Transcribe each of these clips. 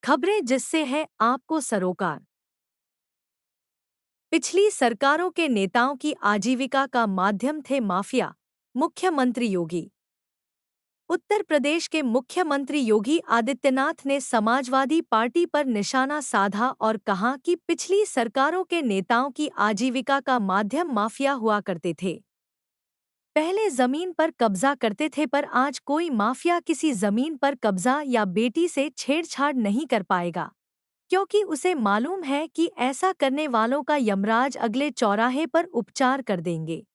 खबरें जिससे है आपको सरोकार। पिछली सरकारों के नेताओं की आजीविका का माध्यम थे माफिया। मुख्यमंत्री योगी। उत्तर प्रदेश के मुख्यमंत्री योगी आदित्यनाथ ने समाजवादी पार्टी पर निशाना साधा और कहा कि पिछली सरकारों के नेताओं की आजीविका का माध्यम माफिया हुआ करते थे। पहले जमीन पर कब्जा करते थे, पर आज कोई माफिया किसी जमीन पर कब्जा या बेटी से छेड़छाड़ नहीं कर पाएगा, क्योंकि उसे मालूम है कि ऐसा करने वालों का यमराज अगले चौराहे पर उपचार कर देंगे।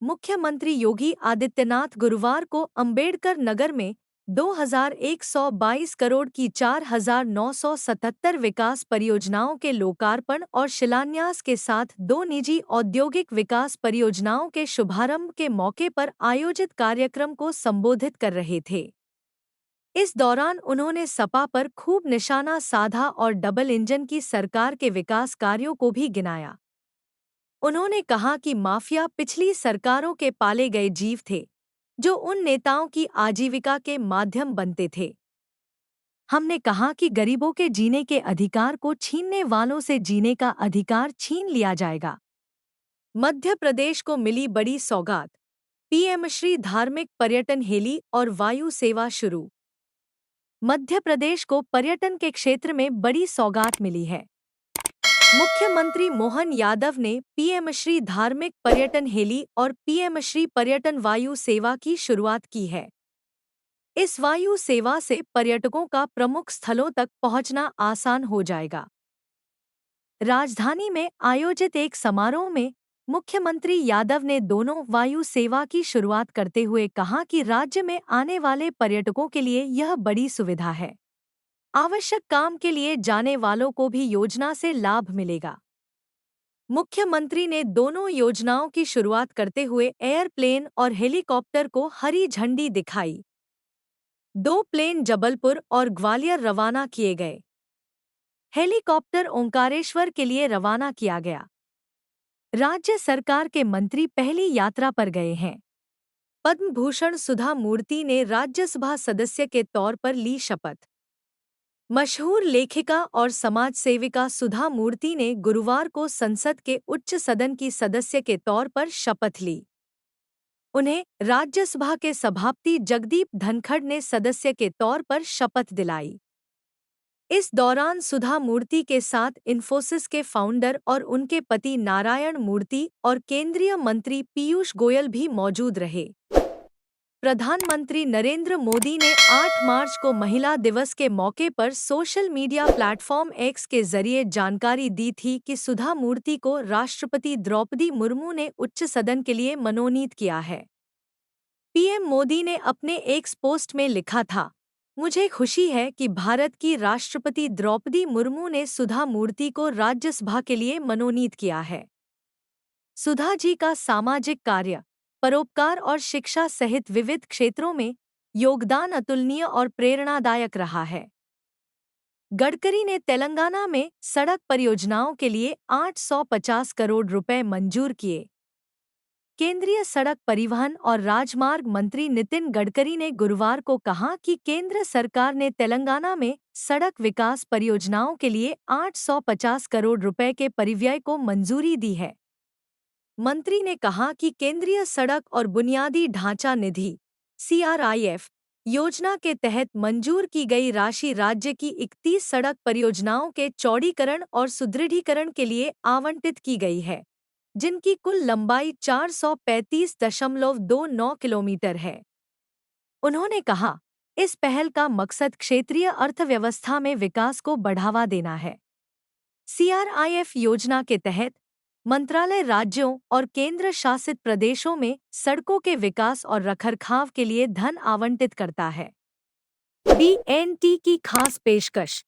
मुख्यमंत्री योगी आदित्यनाथ गुरुवार को अंबेडकर नगर में 2122 करोड़ की 4977 विकास परियोजनाओं के लोकार्पण और शिलान्यास के साथ दो निजी औद्योगिक विकास परियोजनाओं के शुभारंभ के मौके पर आयोजित कार्यक्रम को संबोधित कर रहे थे। इस दौरान उन्होंने सपा पर खूब निशाना साधा और डबल इंजन की सरकार के विकास कार्यों को भी गिनाया। उन्होंने कहा कि माफिया पिछली सरकारों के पाले गए जीव थे, जो उन नेताओं की आजीविका के माध्यम बनते थे। हमने कहा कि गरीबों के जीने के अधिकार को छीनने वालों से जीने का अधिकार छीन लिया जाएगा। मध्य प्रदेश को मिली बड़ी सौगात। पीएम श्री धार्मिक पर्यटन हेली और वायु सेवा शुरू। मध्य प्रदेश को पर्यटन के क्षेत्र में बड़ी सौगात मिली है। मुख्यमंत्री मोहन यादव ने पीएम श्री धार्मिक पर्यटन हेली और पीएम श्री पर्यटन वायु सेवा की शुरुआत की है। इस वायु सेवा से पर्यटकों का प्रमुख स्थलों तक पहुंचना आसान हो जाएगा। राजधानी में आयोजित एक समारोह में मुख्यमंत्री यादव ने दोनों वायु सेवा की शुरुआत करते हुए कहा कि राज्य में आने वाले पर्यटकों के लिए यह बड़ी सुविधा है। आवश्यक काम के लिए जाने वालों को भी योजना से लाभ मिलेगा। मुख्यमंत्री ने दोनों योजनाओं की शुरुआत करते हुए एयरप्लेन और हेलीकॉप्टर को हरी झंडी दिखाई। 2 प्लेन जबलपुर और ग्वालियर रवाना किए गए। हेलीकॉप्टर ओंकारेश्वर के लिए रवाना किया गया। राज्य सरकार के मंत्री पहली यात्रा पर गए हैं। पद्म भूषण सुधा मूर्ति ने राज्यसभा सदस्य के तौर पर ली शपथ। मशहूर लेखिका और समाज सेविका सुधा मूर्ति ने गुरुवार को संसद के उच्च सदन की सदस्य के तौर पर शपथ ली। उन्हें राज्यसभा के सभापति जगदीप धनखड़ ने सदस्य के तौर पर शपथ दिलाई। इस दौरान सुधा मूर्ति के साथ इन्फोसिस के फाउंडर और उनके पति नारायण मूर्ति और केंद्रीय मंत्री पीयूष गोयल भी मौजूद रहे। प्रधानमंत्री नरेंद्र मोदी ने 8 मार्च को महिला दिवस के मौके पर सोशल मीडिया प्लेटफॉर्म एक्स के जरिए जानकारी दी थी कि सुधा मूर्ति को राष्ट्रपति द्रौपदी मुर्मू ने उच्च सदन के लिए मनोनीत किया है। पीएम मोदी ने अपने एक्स पोस्ट में लिखा था, मुझे खुशी है कि भारत की राष्ट्रपति द्रौपदी मुर्मू ने सुधा मूर्ति को राज्यसभा के लिए मनोनीत किया है। सुधा जी का सामाजिक कार्य, परोपकार और शिक्षा सहित विविध क्षेत्रों में योगदान अतुलनीय और प्रेरणादायक रहा है। गडकरी ने तेलंगाना में सड़क परियोजनाओं के लिए 850 करोड़ रुपए मंजूर किए। केंद्रीय सड़क परिवहन और राजमार्ग मंत्री नितिन गडकरी ने गुरुवार को कहा कि केंद्र सरकार ने तेलंगाना में सड़क विकास परियोजनाओं के लिए 850 करोड़ रुपए के परिव्यय को मंजूरी दी है। मंत्री ने कहा कि केंद्रीय सड़क और बुनियादी ढांचा निधि (CRIF) योजना के तहत मंजूर की गई राशि राज्य की 31 सड़क परियोजनाओं के चौड़ीकरण और सुदृढ़ीकरण के लिए आवंटित की गई है, जिनकी कुल लंबाई 435.29 किलोमीटर है। उन्होंने कहा, इस पहल का मकसद क्षेत्रीय अर्थव्यवस्था में विकास को बढ़ावा देना है। CRIF योजना के तहत मंत्रालय राज्यों और केंद्र शासित प्रदेशों में सड़कों के विकास और रखरखाव के लिए धन आवंटित करता है। BNT की खास पेशकश।